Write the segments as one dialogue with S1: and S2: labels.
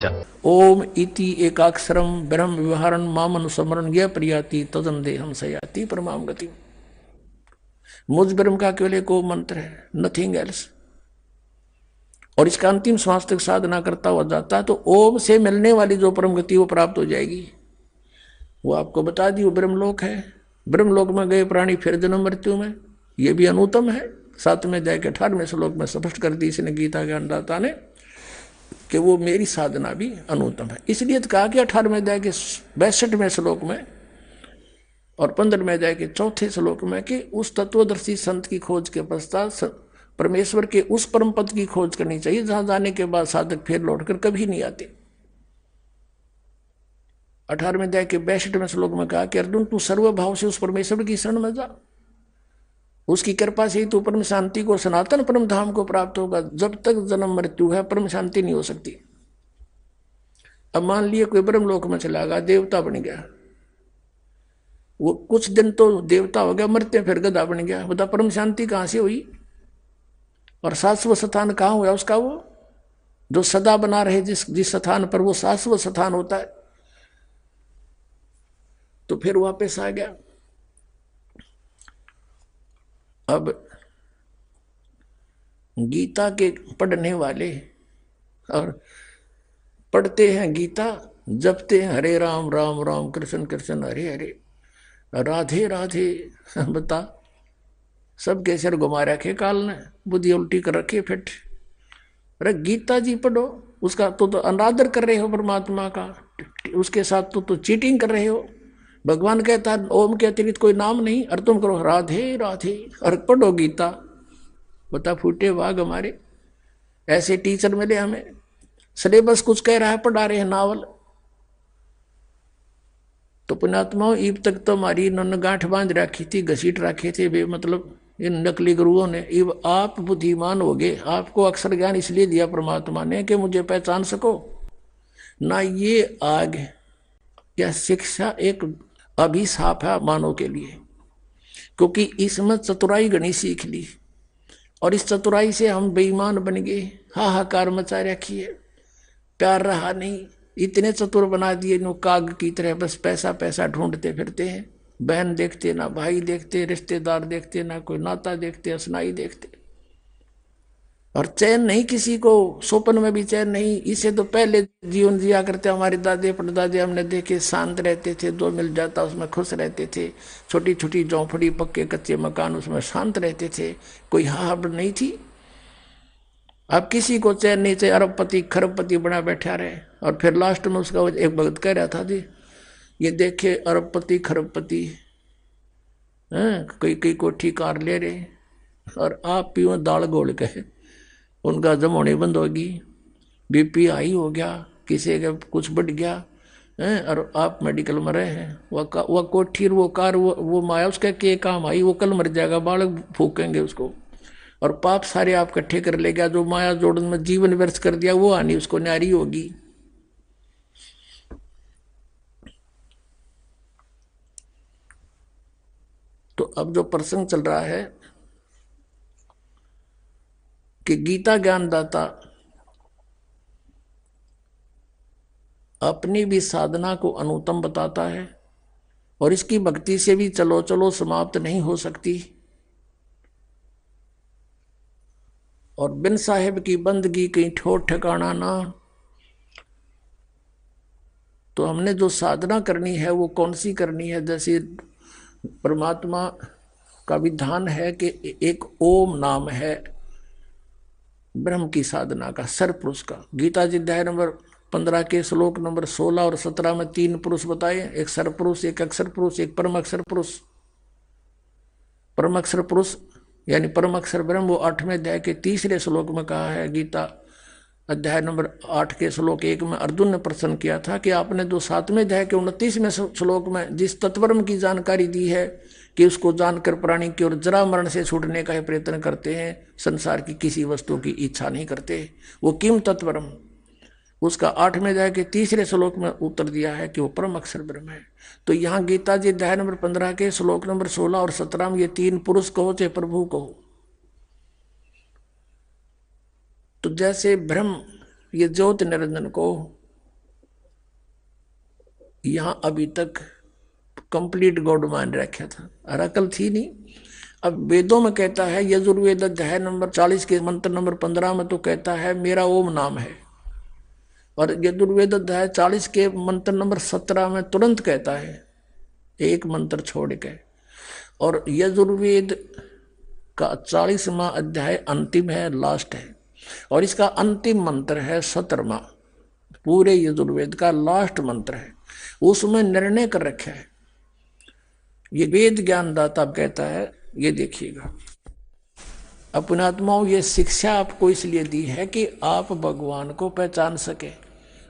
S1: ओम इति एकाक्षरम ब्रह्म विवहारन मामनुस्मरण यह प्रियाति तदन देहम सयाति परमाम गति। मुझ ब्रह्म का केवल एक मंत्र है, नथिंग एल्स। और इसका अंतिम श्वास तक साधना करता हुआ जाता है तो ओम से मिलने वाली जो परम गति वो प्राप्त हो जाएगी। वो आपको बता दी वो ब्रह्मलोक है। ब्रह्मलोक में गए प्राणी फिर जन्म मृत्यु में, ये भी अनुतम है। 7वें अध्याय के 18वें श्लोक में स्पष्ट कर दी इसने गीता ज्ञानदाता ने कि वो मेरी साधना भी अनुत्तम है। इसलिए तो कहा कि 18वें अध्याय के 62वें श्लोक में और 15वें अध्याय के 4थे श्लोक में कि उस तत्वदर्शी संत की खोज के पश्चात परमेश्वर के उस परम पद की खोज करनी चाहिए जहां जाने के बाद साधक फिर लौटकर कभी नहीं आते। 18वें अध्याय के 62वें श्लोक में कहा कि अर्जुन तू सर्वभाव से उस परमेश्वर की शरण में जा, उसकी कृपा से ही तू परम शांति को, सनातन परम धाम को प्राप्त होगा। जब तक जन्म मृत्यु है परम शांति नहीं हो सकती। अब मान लिया कोई ब्रह्मलोक में चला गया, देवता बन गया, वो कुछ दिन तो देवता हो गया, मरते फिर गधा बन गया, बता परम शांति कहां से हुई? और शाश्वत स्थान कहां हुआ उसका? वो जो सदा बना रहे जिस स्थान पर, वो शाश्वत स्थान होता है। तो फिर वापस आ गया। अब गीता के पढ़ने वाले और पढ़ते हैं गीता, जपते हैं हरे राम राम राम कृष्ण कृष्ण हरे हरे, राधे राधे, बता सबके सिर घुमा रखे काल ने, बुद्धि उल्टी कर रखी फिट। अरे गीता जी पढ़ो, उसका तो अनादर कर रहे हो परमात्मा का, उसके साथ तो चीटिंग कर रहे हो। भगवान कहता है ओम के अतिरिक्त कोई नाम नहीं, और तुम करो राधे राधे और पढ़ो गीता। बता फूटे वाघ हमारे, ऐसे टीचर मिले हमें, सिलेबस कुछ कह रहा है, पढ़ा रहे हैं नावल। तो पुण्यात्माओं ईब तक तो हमारी इन्होंने गांठ बांध रखी थी, घसीट रखे थे बे, मतलब इन नकली गुरुओं ने। इब आप बुद्धिमान हो गए, आपको अक्षर ज्ञान इसलिए दिया परमात्मा ने कि मुझे पहचान सको ना। ये आग या शिक्षा एक अभिशाप है मानव के लिए, क्योंकि इसमें चतुराई गणी सीख ली और इस चतुराई से हम बेईमान बन गए, हाहाकार मचा रखी है, प्यार रहा नहीं। इतने चतुर बना दिए नो काग की तरह, बस पैसा पैसा ढूंढते फिरते हैं। बहन देखते ना, भाई देखते, रिश्तेदार देखते ना, कोई नाता देखते, असनाई देखते, और चैन नहीं किसी को, सोपन में भी चैन नहीं। इसे तो पहले जीवन जिया करते हमारे दादे परदादे, हमने देखे शांत रहते थे, जो मिल जाता उसमें खुश रहते थे। छोटी छोटी झोंपड़ी, पक्के कच्चे मकान, उसमें शांत रहते थे, कोई हाहड़ नहीं थी। अब किसी को चैन नहीं चाहिए, अरबपति खरबपति बना बैठा रहे। और फिर लास्ट में उसका एक भगत कह रहा था जी, ये देखे अरबपति खरबपति कई कई कोठी कार ले रहे, और आप पियो दाल घोल के, उनका जम होने बंद होगी, बीपी हाई हो गया, किसी का कुछ बढ़ गया है, और आप मेडिकल में रहे हैं। वह कोठी वो कार वो माया उसका के काम आई, वो कल मर जाएगा, बालक फूकेंगे उसको, और पाप सारे आप इकट्ठे कर ले गया। जो माया जोड़न में जीवन व्यर्थ कर दिया वो आनी उसको न्यारी होगी। तो अब जो प्रसंग चल रहा है कि गीता ज्ञानदाता अपनी भी साधना को अनुत्तम बताता है, और इसकी भक्ति से भी चलो चलो समाप्त नहीं हो सकती, और बिन साहेब की बंदगी कहीं ठोर ठिकाना ना। तो हमने जो साधना करनी है वो कौन सी करनी है? जैसे परमात्मा का विधान है कि एक ओम नाम है ब्रह्म की साधना का, सरपुरुष का। गीता जी अध्याय नंबर 15 के श्लोक नंबर 16 और 17 में 3 पुरुष बताए, एक सरपुरुष, एक अक्षर पुरुष, एक परम अक्षर पुरुष। परम अक्षर पुरुष यानी परम अक्षर ब्रह्म, वो 8वें अध्याय के 3रे श्लोक में कहा है। गीता अध्याय नंबर 8 के श्लोक 1 में अर्जुन ने प्रश्न किया था कि आपने जो 7वें अध्याय के 29वें श्लोक में जिस तत्वब्रह्म की जानकारी दी है कि उसको जानकर प्राणी की ओर जरा मरण से छूटने का ही प्रयत्न करते हैं, संसार की किसी वस्तु की इच्छा नहीं करते, वो किम तत्वब्रह्म, उसका 8वें अध्याय के 3रे श्लोक में उत्तर दिया है कि वो परम अक्षर ब्रह्म है। तो यहाँ गीता जी अध्याय नंबर 15 के श्लोक नंबर 16 और 17 में ये 3 पुरुष कहो चाहे प्रभु कहो, तो जैसे ब्रह्म ये ज्योति निरंजन को यहाँ अभी तक कंप्लीट गॉड मान रखा था और अकल थी नहीं। अब वेदों में कहता है, यजुर्वेद अध्याय नंबर 40 के मंत्र नंबर 15 में तो कहता है मेरा ओम नाम है, और यजुर्वेद अध्याय 40 के मंत्र नंबर 17 में तुरंत कहता है एक मंत्र छोड़ के। और यजुर्वेद का 40वां अध्याय अंतिम है, लास्ट है, और इसका अंतिम मंत्र है 17वां, पूरे यजुर्वेद का लास्ट मंत्र है। उसमें निर्णय कर रखा है, ये वेद ज्ञानदाता कहता है। ये देखिएगा अपने आत्माओं, ये शिक्षा आपको इसलिए दी है कि आप भगवान को पहचान सके।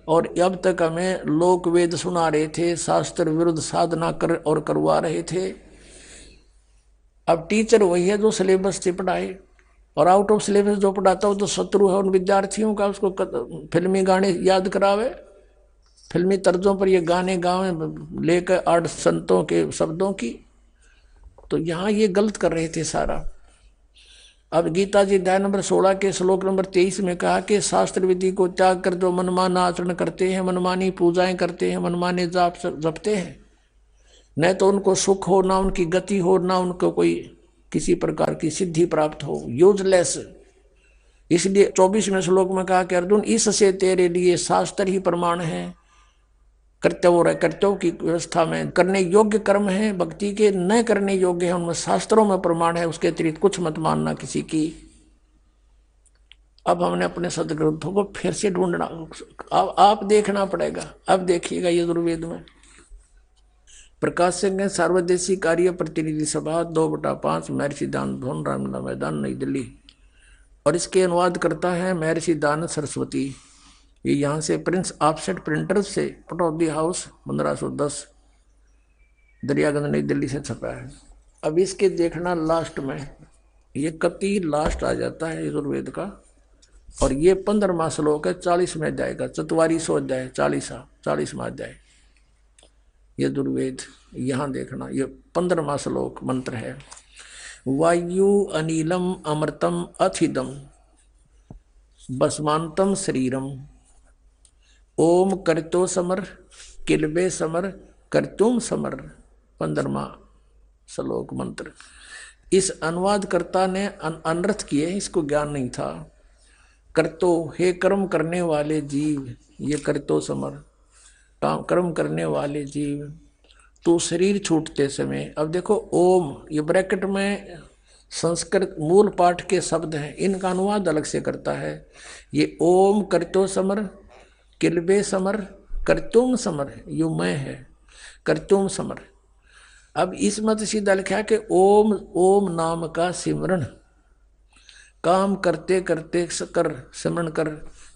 S1: और अब तक हमें लोक वेद सुना रहे थे, शास्त्र विरुद्ध साधना कर और करवा रहे थे। अब टीचर वही है जो सिलेबस से पढ़ाए, और आउट ऑफ सिलेबस जो पढ़ाता हो तो शत्रु है उन विद्यार्थियों का, उसको फिल्मी गाने याद करावे, फिल्मी तर्जों पर ये गाने गावे लेकर 8 संतों के शब्दों की। तो यहाँ ये गलत कर रहे थे सारा। अब गीता जी अध्याय नंबर 16 के श्लोक नंबर 23 में कहा कि शास्त्र विधि को त्याग कर जो मनमाना आचरण करते हैं, मनमानी पूजाएं करते हैं, मनमाने जाप जपते हैं, न तो उनको सुख हो, ना उनकी गति हो, ना उनको कोई किसी प्रकार की सिद्धि प्राप्त हो, यूजलेस। इसलिए 24वें श्लोक में कहा कि अर्जुन, इससे तेरे लिए शास्त्र ही प्रमाण है। कर्तव्यों की व्यवस्था में करने योग्य कर्म है, भक्ति के न करने योग्य है, उनमें शास्त्रों में प्रमाण है, उसके अतिरिक्त कुछ मत मानना किसी की। अब हमने अपने सदग्रंथों को फिर से ढूंढना, अब आप देखना पड़ेगा। अब देखिएगा यजुर्वेद में प्रकाशक सार्वदेशी कार्य प्रतिनिधि सभा 2/5 महर्षि दान भवन रामलीला मैदान नई दिल्ली, और इसके अनुवाद करता है महर्षि दान सरस्वती। ये यहाँ से प्रिंस ऑफसेट प्रिंटर्स से पटौदी हाउस 1510 दरियागंज नई दिल्ली से छपा है। अब इसके देखना लास्ट में ये कति लास्ट आ जाता है यजुर्वेद का, और ये 15वां श्लोक है 40वें अध्याय का, 4400 अध्याय 40वां अध्याय यजुर्वेद। यहाँ देखना ये 15वां श्लोक मंत्र है, वायु अनिलम अमृतम अथिदम भस्मांतम शरीरम ओम करतो समर किलबे समर करतुम समर। 15वां श्लोक मंत्र। इस अनुवादकर्ता ने अनर्थ किए, इसको ज्ञान नहीं था। करतो हे कर्म करने वाले जीव, ये करतो समर कर्म करने वाले जीव, तो शरीर छूटते समय। अब देखो ओम, ये ब्रैकेट में संस्कृत मूल पाठ के शब्द हैं, इनका अनुवाद अलग से करता है। ये ओम करतो समर किलबे समर करतुम समर, यू मैं है करतुम समर। अब इस मत सीधा लिखा कि ओम ओम नाम का सिमरण, काम करते करते कर सिमरण कर,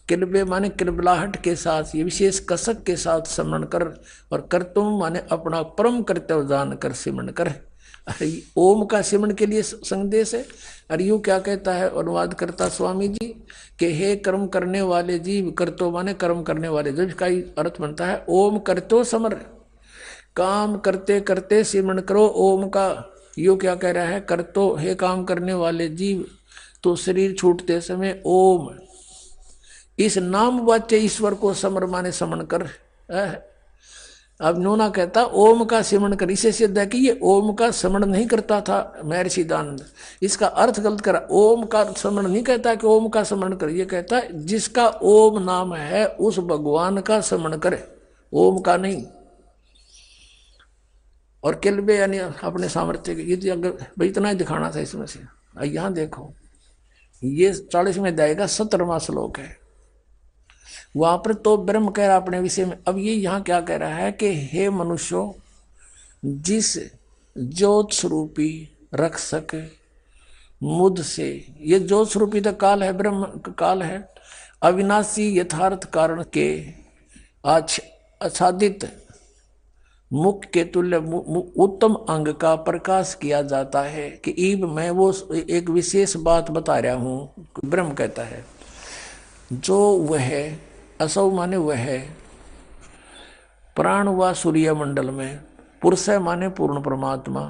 S1: किलबे माने किलबलाहट के साथ, ये विशेष कसक के साथ सिमरण कर, और करतुम माने अपना परम कर्तव्य जान कर सिमरण कर। अरे ओम का सिमरण के लिए संदेश है। अरे यू क्या कहता है अनुवाद करता स्वामी जी कि हे कर्म करने वाले जीव, करतो माने कर्म करने वाले जीव का अर्थ बनता है ओम करतो समर, काम करते करते सिमरण करो ओम का। यू क्या कह रहा है, करतो हे काम करने वाले जीव, तो शरीर छूटते समय ओम इस नाम वाच्य ईश्वर को समर माने समन कर। अब नूना कहता ओम का सिमरण कर, इसे सिद्ध है कि ये ओम का सिमरण नहीं करता था महर्षि दानंद, इसका अर्थ गलत करा। ओम का सिमरण नहीं कहता कि ओम का सिमरण कर, ये कहता है जिसका ओम नाम है उस भगवान का सिमरण करे, ओम का नहीं। और किलबे यानी अपने सामर्थ्य के, ये अगर भाई इतना ही दिखाना था इसमें से। यहाँ देखो ये 40वें अध्याय का 17वां श्लोक है, वहां पर तो ब्रह्म कह रहा अपने विषय में। अब ये यहाँ क्या कह रहा है कि हे मनुष्यों, जिस ज्योत स्वरूपी रक्षक मुझ से, ये ज्योत स्वरूपी तो काल है, ब्रह्म काल है, अविनाशी यथार्थ कारण के आच्छादित मुख के तुल्य उत्तम अंग का प्रकाश किया जाता है कि ईब मैं वो एक विशेष बात बता रहा हूँ। ब्रह्म कहता है जो वह असौ माने वह प्राण व सूर्य मंडल में, पुरुष माने पूर्ण परमात्मा,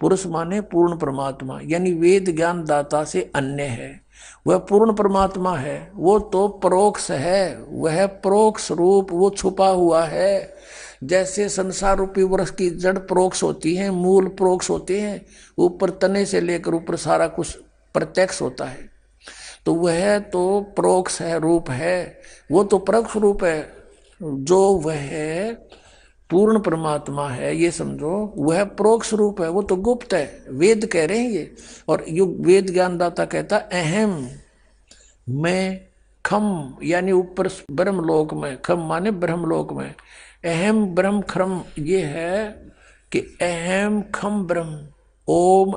S1: पुरुष माने पूर्ण परमात्मा, यानी वेद ज्ञान दाता से अन्य है, वह पूर्ण परमात्मा है। वो तो परोक्ष है, वह परोक्ष रूप, वो छुपा हुआ है। जैसे संसार रूपी वृक्ष की जड़ परोक्ष होती है, मूल परोक्ष होते हैं, ऊपर तने से लेकर ऊपर सारा कुछ प्रत्यक्ष होता है, तो वह तो परोक्ष है, रूप है, वो तो परोक्ष रूप है। जो वह पूर्ण परमात्मा है, ये समझो, वह परोक्ष रूप है, वो तो गुप्त है, वेद कह रहे हैं ये। और युग वेद ज्ञानदाता कहता अहम मैं खम, यानी ऊपर ब्रह्मलोक में, खम माने ब्रह्मलोक में, अहम ब्रह्म खम, ये है कि अहम खम ब्रह्म, ओम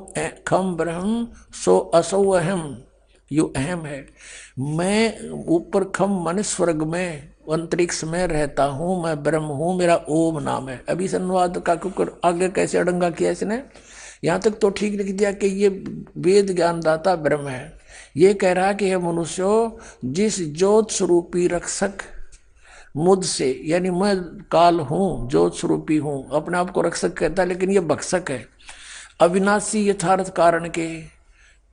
S1: खम ब्रह्म सो असौ अहम, यो अहम है। मैं ऊपर खम माने स्वर्ग में, अंतरिक्ष में रहता हूं, मैं ब्रह्म हूं, मेरा ओम नाम है। अभी अनुवाद का आगे कैसे अड़ंगा किया इसने, यहां तक तो ठीक लिख दिया कि ये वेद ज्ञानदाता ब्रह्म है। ये कह रहा कि हे मनुष्यो, जिस ज्योत स्वरूपी रक्षक मुझसे, यानी मैं काल हूं, ज्योत स्वरूपी हूं, अपने आप को रक्षक कहता है, लेकिन ये भक्षक है। अविनाशी यथार्थ कारण के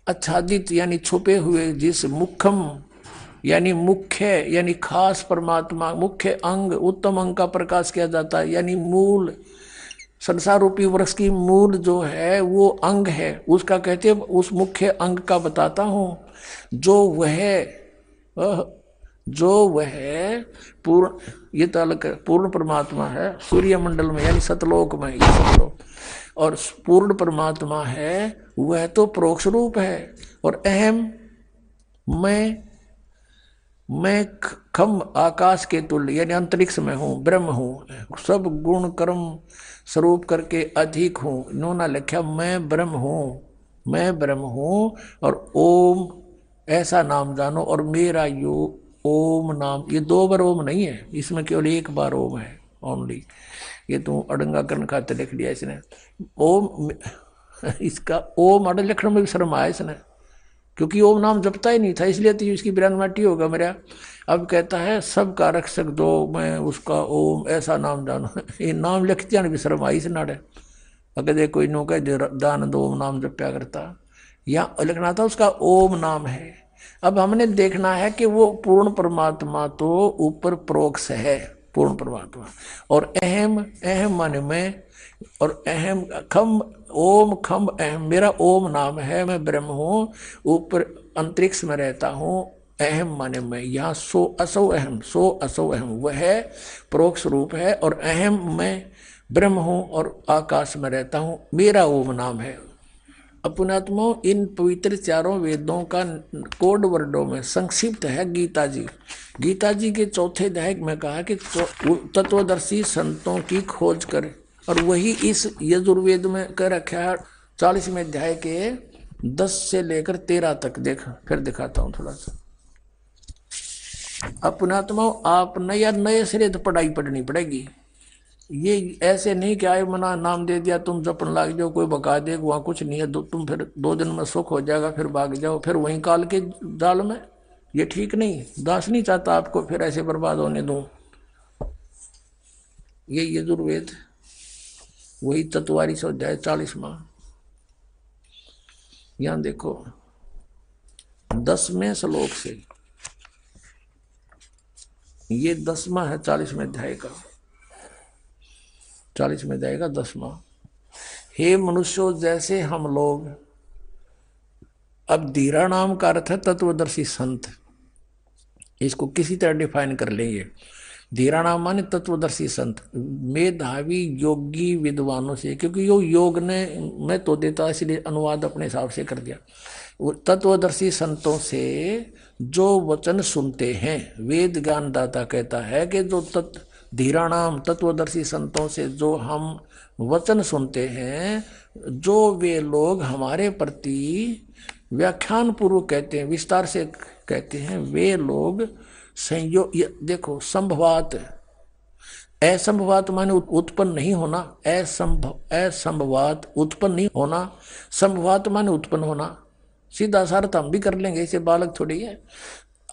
S1: आच्छादित यानी छुपे हुए जिस मुखम यानी मुख्य यानी खास परमात्मा, मुख्य अंग, उत्तम अंग का प्रकाश किया जाता है, यानी मूल, संसार रूपी वृक्ष की मूल जो है वो अंग है, उसका कहते हैं, उस मुख्य अंग का बताता हूं। जो वह पूर्ण, ये तालक पूर्ण परमात्मा है, सूर्य मंडल में यानी सतलोक में, ये समझो। और पूर्ण परमात्मा है, वह तो परोक्ष रूप है। और अहम मैं खम आकाश के तुल्य यानी अंतरिक्ष में हूँ, ब्रह्म हूँ, सब गुण कर्म स्वरूप करके अधिक हूँ। इन्होंने लिखा मैं ब्रह्म हूँ और ओम ऐसा नाम जानो, और मेरा यो ओम नाम, ये 2 बार ओम नहीं है, इसमें केवल 1 बार ओम है ओनली। ये तो अड़ंगा करने खाते लिख दिया इसने ओम। इसका ओम अड़ लिखने में भी शर्म आया इसने, क्योंकि ओम नाम जपता ही नहीं था, इसलिए तो इसकी बिरानमाटी होगा मेरा। अब कहता है सबका रक्षक दो, मैं उसका ओम ऐसा नाम जानो। ये नाम लिखते हैं भी शर्म आई से नाड़े, अगर दे कोई नो कह दान दो ओम नाम जप्या करता, या लिखना था उसका ओम नाम है। अब हमने देखना है कि वो पूर्ण परमात्मा तो ऊपर परोक्ष है, पूर्ण परमात्मा, और अहम माने मैं, और अहम खम ओम खम अहम, मेरा ओम नाम है, मैं ब्रह्म हूँ, ऊपर अंतरिक्ष में रहता हूँ। अहम माने मैं, यहाँ सो असौ अहम, वह परोक्ष रूप है, और अहम मैं ब्रह्म हूँ और आकाश में रहता हूँ, मेरा ओम नाम है। अपनात्मा इन पवित्र चारों वेदों का कोड वर्डों में संक्षिप्त है गीता जी। गीता जी के 4थे अध्याय में कहा कि तत्वदर्शी संतों की खोज कर, और वही इस यजुर्वेद में कह रखा है 40वें अध्याय के 10 से लेकर 13 तक। फिर दिखाता हूं थोड़ा सा। अपनात्मा आप नए सिरे तो पढ़ाई पढ़नी पड़ेगी, ये ऐसे नहीं कि आए मना नाम दे दिया तुम जपन लाग जाओ, कोई बका दे, वहां कुछ नहीं है, तुम फिर 2 दिन में सुख हो जाएगा, फिर भाग जाओ, फिर वहीं काल के जाल में। ये ठीक नहीं, दास नहीं चाहता आपको फिर ऐसे बर्बाद होने दूं। ये यजुर्वेद वही तत्वारी से अध्याय 40वां, यहां देखो 10वें श्लोक से, ये 10वां है 40वें अध्याय का, 40वें अध्याय का 10वां। हे मनुष्यों, जैसे हम लोग, अब धीरा नाम का अर्थ है तत्वदर्शी संत, इसको किसी तरह डिफाइन कर लेंगे। धीरा नाम माने तत्वदर्शी संत, मेधावी योगी विद्वानों से, क्योंकि यो योग ने मैं तो देता इसलिए अनुवाद अपने हिसाब से कर दिया। तत्वदर्शी संतों से जो वचन सुनते हैं, वेद ज्ञानदाता कहता है कि जो धीरा नाम तत्वदर्शी संतों से जो हम वचन सुनते हैं, जो वे लोग हमारे प्रति व्याख्यान पूर्वक कहते हैं, विस्तार से कहते हैं, वे लोग संयोग, देखो संभवात, असंभवात माने उत्पन्न नहीं होना, असंभवात उत्पन्न नहीं होना, संभवात माने उत्पन्न होना, सीधा सा अर्थ हम भी कर लेंगे, इसे बालक थोड़ी है।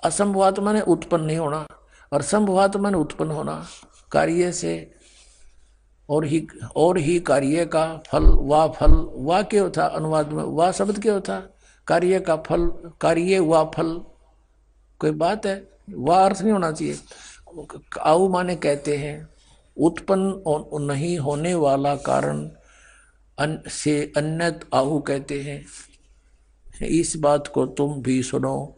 S1: असंभवात माने उत्पन्न नहीं होना, और संभवात माने उत्पन्न होना, कार्य से और ही कार्य का फल, वा क्या होता अनुवाद में, वा शब्द क्या होता, कार्य का फल, कार्य वा फल, कोई बात है, वाह अर्थ नहीं होना चाहिए। आऊ माने कहते हैं उत्पन्न नहीं होने वाला कारण से अन्यत आहु कहते हैं, इस बात को तुम भी सुनो।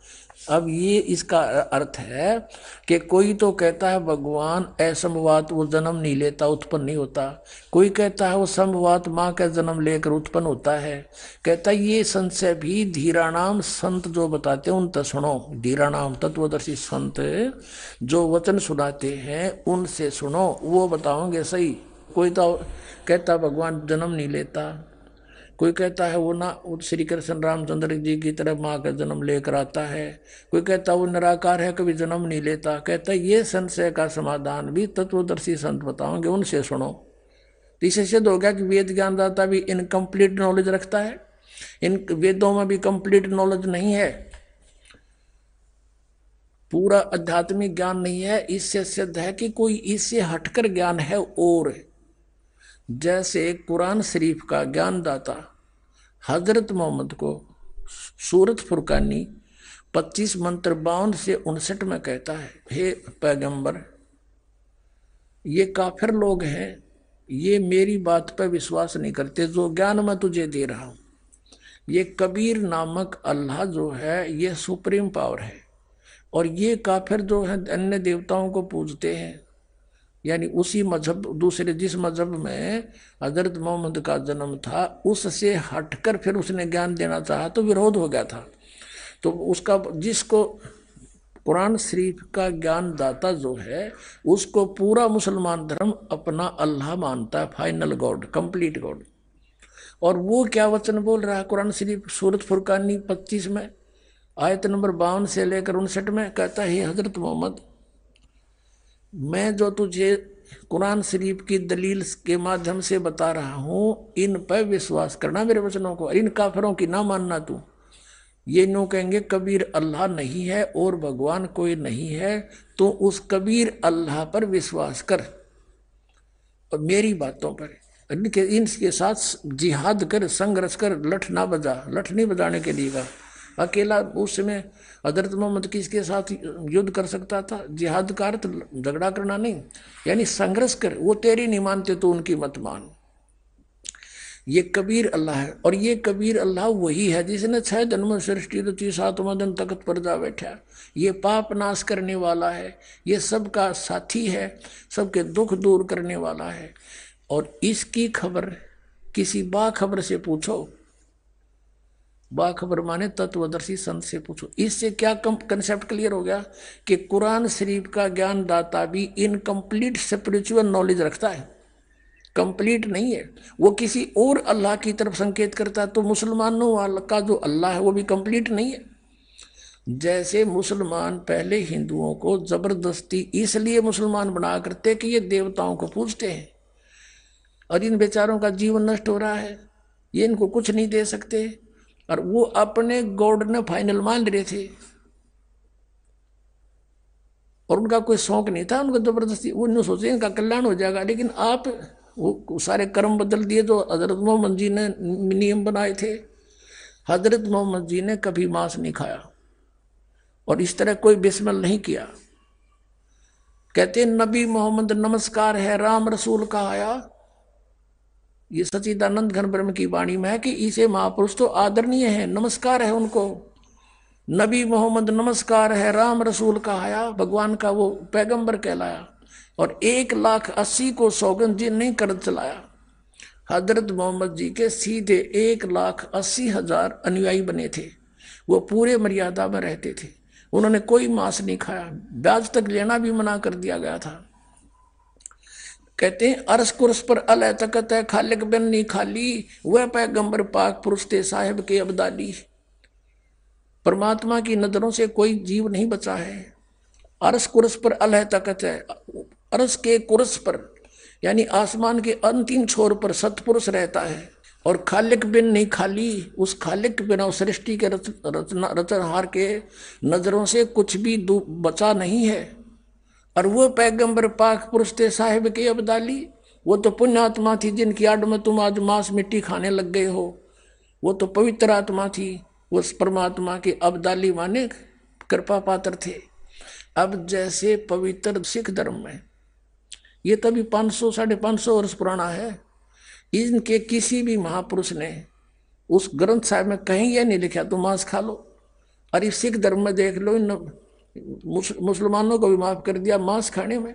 S1: अब ये इसका अर्थ है कि कोई तो कहता है भगवान असंभवात वो जन्म नहीं लेता, उत्पन्न नहीं होता। कोई कहता है वो संभवात माँ का जन्म लेकर उत्पन्न होता है। कहता है ये संशय भी धीराणाम संत जो बताते हैं उन तक सुनो। धीराणाम तत्वदर्शी संत जो वचन सुनाते हैं उनसे सुनो, वो बताओगे सही। कोई तो कहता भगवान जन्म नहीं लेता, कोई कहता है वो ना श्री कृष्ण रामचंद्र जी की तरह माँ का जन्म लेकर आता है, कोई कहता वो निराकार है कभी जन्म नहीं लेता। कहता ये संशय का समाधान भी तत्वदर्शी संत बताओगे, उनसे सुनो। तो इससे सिद्ध हो गया कि वेद ज्ञानदाता भी इनकम्प्लीट नॉलेज रखता है, इन वेदों में भी कंप्लीट नॉलेज नहीं है, पूरा आध्यात्मिक ज्ञान नहीं है। इससे सिद्ध है कि कोई इससे हटकर ज्ञान है। और जैसे कुरान शरीफ का ज्ञानदाता हजरत मोहम्मद को सूरत फुरकानी 25 मंत्र 52 से 59 में कहता है, हे पैगंबर ये काफिर लोग हैं, ये मेरी बात पर विश्वास नहीं करते जो ज्ञान मैं तुझे दे रहा हूं। ये कबीर नामक अल्लाह जो है ये सुप्रीम पावर है, और ये काफिर जो है अन्य देवताओं को पूजते हैं, यानी उसी मजहब दूसरे जिस मजहब में हजरत मोहम्मद का जन्म था उससे हटकर फिर उसने ज्ञान देना चाहा तो विरोध हो गया था। तो उसका जिसको कुरान शरीफ का ज्ञान दाता जो है उसको पूरा मुसलमान धर्म अपना अल्लाह मानता है, फाइनल गॉड, कंप्लीट गॉड। और वो क्या वचन बोल रहा है कुरान शरीफ सूरत फुरकानी 25 में आयत नंबर 52 से लेकर 59 में कहता है, हजरत मोहम्मद मैं जो तुझे कुरान शरीफ की दलील के माध्यम से बता रहा हूं इन पर विश्वास करना मेरे वचनों को, इन काफिरों की ना मानना तू। ये नो कहेंगे कबीर अल्लाह नहीं है और भगवान कोई नहीं है, तो उस कबीर अल्लाह पर विश्वास कर और मेरी बातों पर इनके साथ जिहाद कर, संघर्ष कर, लठ ना बजा। लठ नहीं बजाने के लिए कहा, अकेला उस समय हजरत मोहम्मद किसके साथ युद्ध कर सकता था? जिहाद का अर्थ झगड़ा करना नहीं, यानी संघर्ष कर। वो तेरी नहीं मानते तो उनकी मत मान। ये कबीर अल्लाह है, और ये कबीर अल्लाह वही है जिसने 6 दिन में सृष्टि रची, 7वां दिन तख्त पर जा बैठा। ये पाप नाश करने वाला है, ये सबका साथी है, सबके दुख दूर करने वाला है। और इसकी खबर किसी बाखबर से पूछो, बाखबर माने तत्वदर्शी संत से पूछो। इससे क्या कंसेप्ट क्लियर हो गया कि कुरान शरीफ का ज्ञान दाता भी इनकम्प्लीट स्पिरिचुअल नॉलेज रखता है, कंप्लीट नहीं है। वो किसी और अल्लाह की तरफ संकेत करता है, तो मुसलमानों का जो अल्लाह है वो भी कंप्लीट नहीं है। जैसे मुसलमान पहले हिंदुओं को जबरदस्ती इसलिए मुसलमान बना करते कि ये देवताओं को पूजते हैं और इन बेचारों का जीवन नष्ट हो रहा है, ये इनको कुछ नहीं दे सकते, और वो अपने गॉड ने फाइनल मान रहे थे और उनका कोई शौक नहीं था, उनको जबरदस्ती वो सोचे इनका कल्याण हो जाएगा। लेकिन आप वो सारे कर्म बदल दिए जो हजरत मोहम्मद जी ने नियम बनाए थे। हजरत मोहम्मद जी ने कभी मांस नहीं खाया और इस तरह कोई बिस्मिल नहीं किया। कहते नबी मोहम्मद नमस्कार है राम रसूल का आया, ये सच्चिदानंद घन ब्रह्म की वाणी में है कि इसे महापुरुष तो आदरणीय है, नमस्कार है उनको। नबी मोहम्मद नमस्कार है राम रसूल का आया, भगवान का वो पैगंबर कहलाया। और 1,80,000 को सौगंध जी नहीं कर चलाया। हजरत मोहम्मद जी के सीधे 1,80,000 अनुयायी बने थे, वो पूरे मर्यादा में रहते थे, उन्होंने कोई मांस नहीं खाया, ब्याज तक लेना भी मना कर दिया गया था। कहते हैं अरस कुरस पर अल तकत है खालिक बिन नहीं खाली, वह पैगंबर पाक पुरुष थे साहिब के अब्दाली। परमात्मा की नजरों से कोई जीव नहीं बचा है। अरस कुरस पर अल तकत है, अरस के कुरस पर यानी आसमान के अंतिम छोर पर सतपुरुष रहता है। और खालिक बिन नहीं खाली, उस खालिक बिना उस सृष्टि के रचनहार के नजरों से कुछ भी बचा नहीं है। और वो पैगंबर पाक पुरुष थे साहिब के अब्दाली, वो तो पुण्य आत्मा थी जिनकी आड़ में तुम आज मांस मिट्टी खाने लग गए हो। वो तो पवित्र आत्मा थी, उस परमात्मा के अब्दाली माने कृपा पात्र थे। अब जैसे पवित्र सिख धर्म में, ये तभी 500 550 वर्ष पुराना है, इनके किसी भी महापुरुष ने उस ग्रंथ साहिब में कहीं यह नहीं लिखा तुम मांस खा लो। अरे सिख धर्म में देख लो, इन मुसलमानों को भी माफ कर दिया मांस खाने में।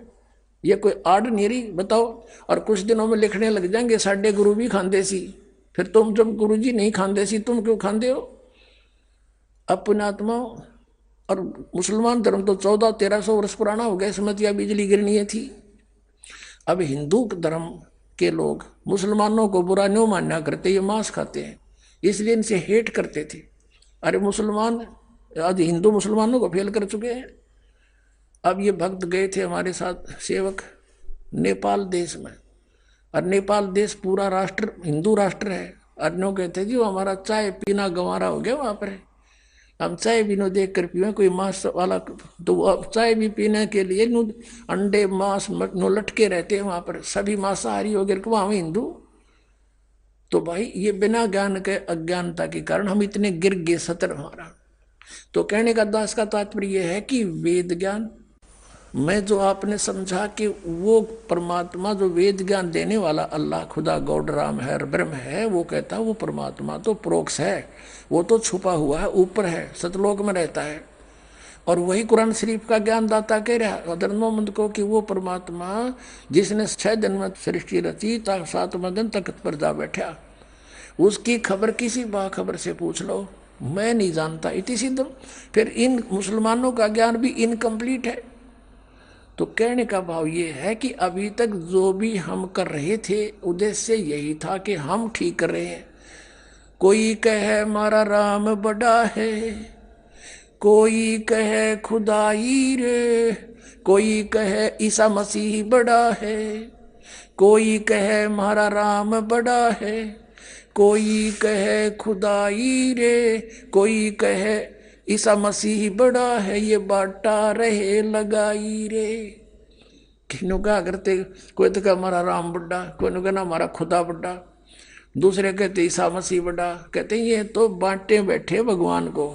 S1: ये कोई आड़ नहीं रही, बताओ। और कुछ दिनों में लिखने लग जाएंगे साढ़े गुरु भी खांदे सी। फिर तुम जब गुरु जी नहीं खांदे सी, तुम क्यों खांदे हो? अपने आत्मा। और मुसलमान धर्म तो 1400-1300 वर्ष पुराना हो गया, इसमें या बिजली गिरनी थी। अब हिंदू धर्म के लोग मुसलमानों को बुरा नहीं मानना करते, ये मांस खाते हैं, इसलिए इनसे हेट करते थे। अरे मुसलमान आज हिंदू मुसलमानों को फेल कर चुके हैं। अब ये भक्त गए थे हमारे साथ सेवक नेपाल देश में, और नेपाल देश पूरा राष्ट्र हिंदू राष्ट्र है। अन्यों कहते जी वो हमारा चाय पीना गंवारा हो गया वहां पर। हम चाय भी नो देख कर पीवे कोई मांस वाला, तो अब चाय भी पीने के लिए अंडे मांस नो लटके रहते हैं वहां पर, सभी मांसाहारी हो गए वहां हिंदू। तो भाई ये बिना ज्ञान के अज्ञानता के कारण हम इतने गिर गए सतर हमारा। तो कहने का दास का तात्पर्य यह है कि वेद ज्ञान में जो आपने समझा कि वो परमात्मा जो वेद ज्ञान देने वाला अल्लाह खुदा गॉड राम है, ब्रह्म है, वो कहता है वो परमात्मा तो प्रोक्ष है, वो तो छुपा हुआ है, ऊपर है, सतलोक में रहता है। और वही कुरान शरीफ का ज्ञान दाता कह रहा है धर्मोमंद को कि वो परमात्मा जिसने 6 दिन में सृष्टि रची 7वें दिन तख्त पर जा बैठा, उसकी खबर किसी बाखबर से पूछ लो, मैं नहीं जानता इति सिद्धम। फिर इन मुसलमानों का ज्ञान भी इनकम्प्लीट है। तो कहने का भाव ये है कि अभी तक जो भी हम कर रहे थे उद्देश्य यही था कि हम ठीक कर रहे हैं। कोई कहे हमारा राम बड़ा है, कोई कहे खुदाई रे, कोई कहे ईसा मसीह बड़ा है, कोई कहे हमारा राम बड़ा है, कोई कहे खुदाई रे, कोई कहे ईसा मसीह बड़ा है, ये बाटा रहे लगाई रे। किन्हों क्या करते, कोई तो कहा हमारा राम बड़ा, कोई ने कहना हमारा खुदा बड़ा, दूसरे कहते ईसा मसीह बड़ा। कहते ये तो बांटे बैठे भगवान को,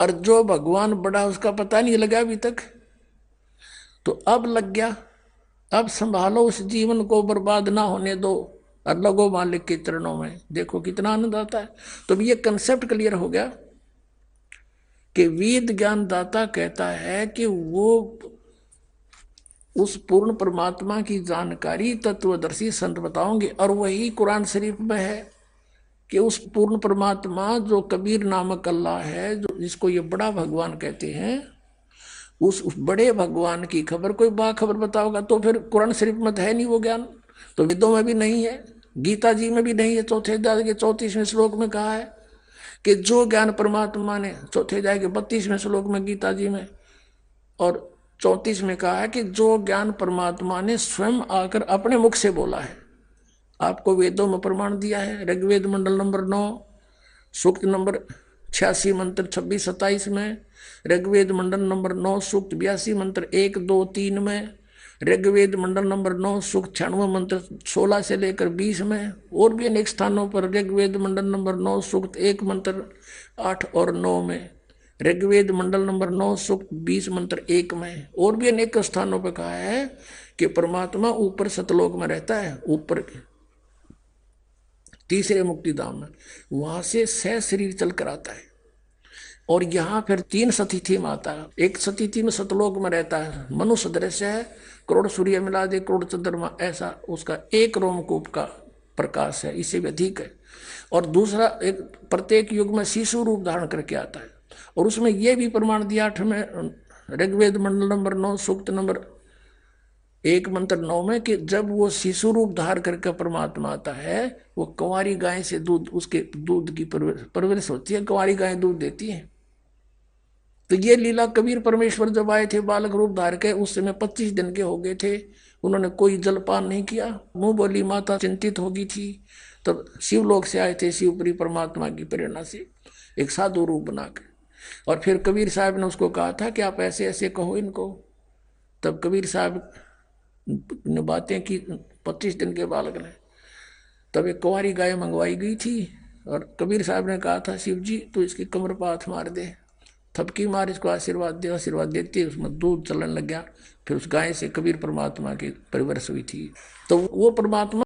S1: और जो भगवान बड़ा उसका पता नहीं लगा अभी तक। तो अब लग गया, अब संभालो उस जीवन को, बर्बाद ना होने दो और लगो मालिक के चरणों में। देखो कितना आनंद आता है। तो ये कंसेप्ट क्लियर हो गया कि वेद ज्ञान दाता कहता है कि वो उस पूर्ण परमात्मा की जानकारी तत्वदर्शी संत बताओगे, और वही कुरान शरीफ में है कि उस पूर्ण परमात्मा जो कबीर नामक अल्लाह है, जो जिसको ये बड़ा भगवान कहते हैं, उस बड़े भगवान की खबर कोई बाखबर बताओगा। तो फिर कुरान शरीफ में तो है नहीं वो ज्ञान, तो वेदों में भी नहीं है, गीता जी में भी नहीं है। चौथे अध्याय के 34वें श्लोक में कहा है कि जो ज्ञान परमात्मा ने, चौथे अध्याय के 32वें श्लोक में गीता जी में, और 34 में कहा है कि जो ज्ञान परमात्मा ने स्वयं आकर अपने मुख से बोला है, आपको वेदों में प्रमाण दिया है। ऋग्वेद मंडल नंबर 9 सूक्त नंबर 86 मंत्र 26-27 में, ऋग्वेद मंडल नंबर 9 सूक्त 82 मंत्र 1, 2, 3 में, ऋग्वेद मंडल नंबर 9 सूक्त 96 मंत्र 16 से लेकर 20 में, और भी अनेक स्थानों पर ऋग्वेद मंडल नंबर 9 सूक्त 1 मंत्र 8 और 9 में, ऋग्वेद मंडल नंबर 9 सूक्त 20 मंत्र 1 में, और भी अनेक स्थानों पर कहा है कि परमात्मा ऊपर सतलोक में रहता है, ऊपर तीसरे मुक्ति धाम में, वहां से सह शरीर चल कर आता है। और यहाँ फिर 3 सतिथि में आता है। एक सतिथि में सतलोक में रहता है, मनुष्य दृश्य है, करोड़ सूर्य मिला दे करोड़ चंद्रमा ऐसा उसका एक रोमकूप का प्रकाश है, इससे भी अधिक है। और दूसरा एक प्रत्येक युग में शिशु रूप धारण करके आता है, और उसमें यह भी प्रमाण दिया 8वें ऋग्वेद मंडल नंबर 9 सूक्त नंबर 1 मंत्र 9 में कि जब वो शिशु रूप धार करके परमात्मा आता है, वो कुंवारी गाय से दूध, उसके दूध की परवरिश होती है, कुंवारी गाय दूध देती है। तो ये लीला कबीर परमेश्वर जब आए थे बालक रूप धार के, उस समय 25 दिन के हो गए थे, उन्होंने कोई जलपान नहीं किया। मुंह बोली माता चिंतित हो गई थी, तब शिवलोक से आए थे, शिवपुरी परमात्मा की प्रेरणा से एक साधु रूप बना के। और फिर कबीर साहब ने उसको कहा था कि आप ऐसे ऐसे कहो इनको। तब कबीर साहब ने बातें की 25 दिन के बालक ने। तब एक कुंवारी गाय मंगवाई गई थी और कबीर साहब ने कहा था, शिव जी तू इसकी कमर पर हाथ मार दे, थपकी मार, इसको आशीर्वाद दे। आशीर्वाद देते उसमें दूध चलने लग गया। फिर उस गाय से कबीर परमात्मा की परिवर्ष हुई थी। तो वो परमात्मा